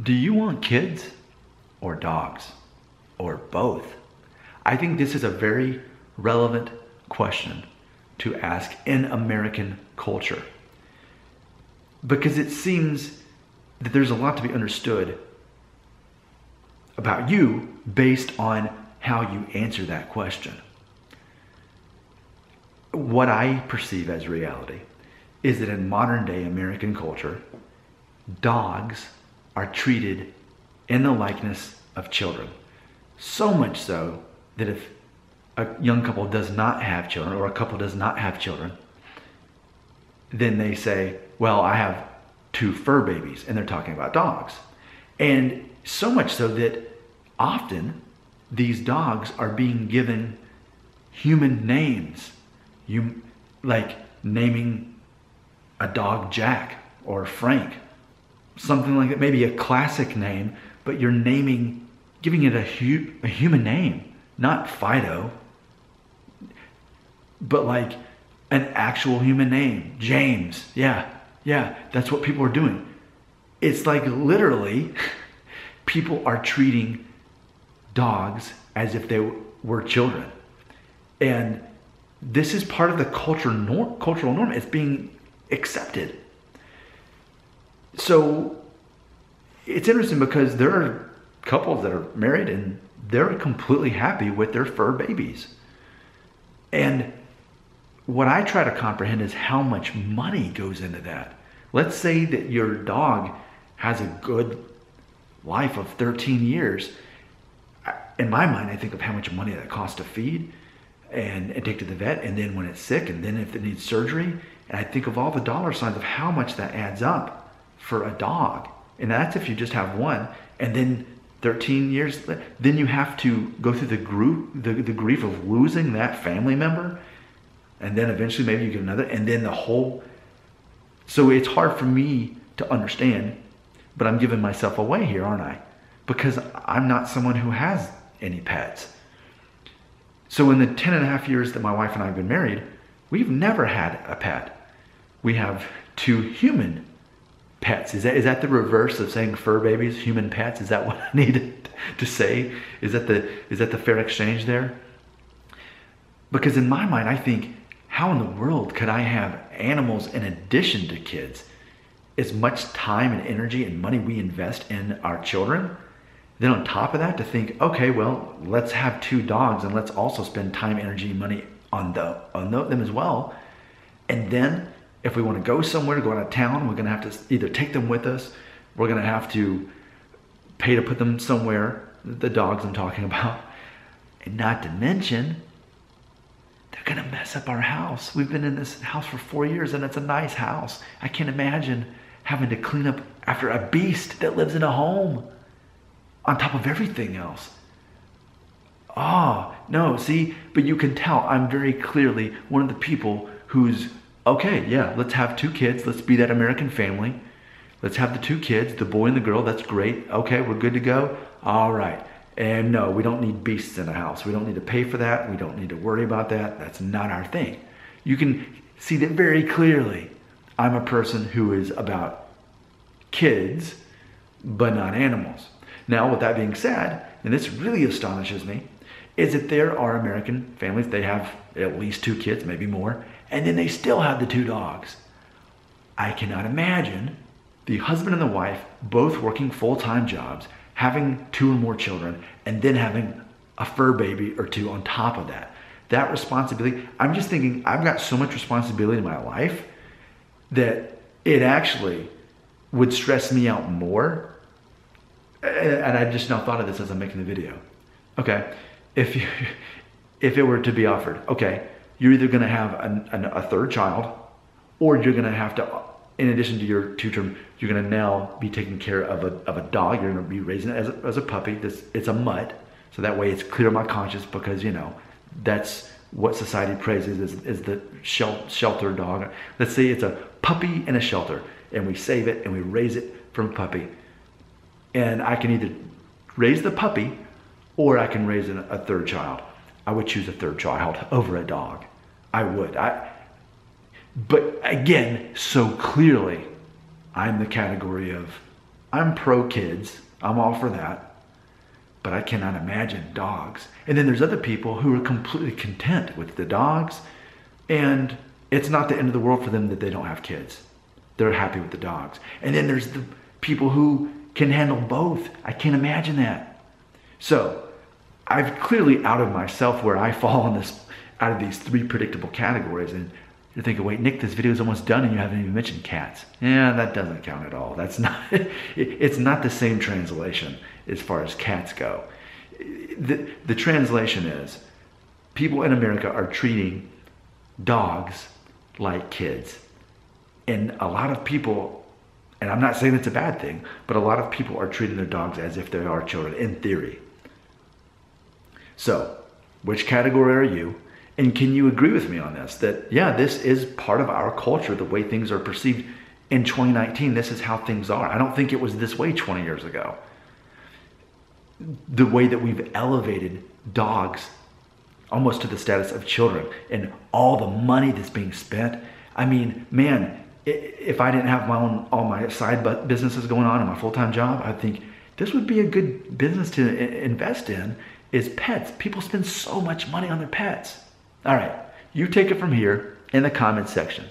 Do you want kids or dogs or both? I think this is a very relevant question to ask in American culture because it seems that there's a lot to be understood about you based on how you answer that question. What I perceive as reality is that in modern day American culture, dogs are treated in the likeness of children. So much so that if a young couple does not have children or a couple does not have children, then they say, well, I have 2 fur babies, and they're talking about dogs. And so much so that often these dogs are being given human names. You like naming a dog Jack or Frank, something like that, maybe a classic name, but you're giving it a human name, not Fido, but like an actual human name, James. Yeah, that's what people are doing. It's like literally people are treating dogs as if they were children. And this is part of the cultural norm. It's being accepted. So it's interesting because there are couples that are married and they're completely happy with their fur babies. And what I try to comprehend is how much money goes into that. Let's say that your dog has a good life of 13 years. In my mind, I think of how much money that costs to feed and take to the vet, and then when it's sick, and then if it needs surgery, and I think of all the dollar signs of how much that adds up for a dog. And that's if you just have one, and then 13 years, then you have to go through the grief of losing that family member, and then eventually maybe you get another, and then the whole. So it's hard for me to understand, but I'm giving myself away here, aren't I? Because I'm not someone who has any pets. So in the 10 and a half years that my wife and I have been married, we've never had a pet. We have 2 human pets. Is that the reverse of saying fur babies, human pets? Is that what I needed to say? Is that the fair exchange there? Because in my mind, I think, how in the world could I have animals in addition to kids? As much time and energy and money we invest in our children, then on top of that to think, okay, well, let's have 2 dogs and let's also spend time, energy, money on them as well. And then if we want to go somewhere, to go out of town, we're going to have to either take them with us, we're going to have to pay to put them somewhere, the dogs I'm talking about. And not to mention, they're going to mess up our house. We've been in this house for 4 years and it's a nice house. I can't imagine having to clean up after a beast that lives in a home on top of everything else. No, see, but you can tell I'm very clearly one of the people who's, okay, yeah, let's have 2 kids. Let's be that American family. Let's have the 2 kids, the boy and the girl. That's great. Okay, we're good to go. All right. And no, we don't need beasts in the house. We don't need to pay for that. We don't need to worry about that. That's not our thing. You can see that very clearly. I'm a person who is about kids, but not animals. Now, with that being said, and this really astonishes me, is that there are American families, they have at least 2 kids, maybe more, and then they still have the 2 dogs. I cannot imagine the husband and the wife both working full-time jobs, having 2 or more children, and then having a fur baby or 2 on top of that. That responsibility, I'm just thinking, I've got so much responsibility in my life that it actually would stress me out more. And I just now thought of this as I'm making the video. Okay, if it were to be offered, okay, you're either going to have a 3rd child, or you're going to have to, in addition to your 2 term, you're going to now be taking care of a dog. You're going to be raising it as a puppy. It's a mutt, so that way it's clear on my conscience, because that's what society praises is the shelter dog. Let's say it's a puppy in a shelter, and we save it and we raise it from a puppy. And I can either raise the puppy or I can raise a 3rd child. I would choose a 3rd child over a dog. I would. But again, so clearly, I'm the category of I'm pro kids. I'm all for that. But I cannot imagine dogs. And then there's other people who are completely content with the dogs, and it's not the end of the world for them that they don't have kids. They're happy with the dogs. And then there's the people who can handle both. I can't imagine that. So I've clearly outed myself where I fall in this, out of these three predictable categories. And you're thinking, wait, Nick, this video is almost done and you haven't even mentioned cats. Yeah, that doesn't count at all. That's not, it's not the same translation as far as cats go. The translation is, people in America are treating dogs like kids. And a lot of people, and I'm not saying it's a bad thing, but a lot of people are treating their dogs as if they are children, in theory. So, which category are you? And can you agree with me on this? That, yeah, this is part of our culture, the way things are perceived in 2019. This is how things are. I don't think it was this way 20 years ago. The way that we've elevated dogs almost to the status of children, and all the money that's being spent. I mean, man, if I didn't have all my side businesses going on and my full-time job, I think this would be a good business to invest in, is pets. People spend so much money on their pets. All right, you take it from here in the comments section.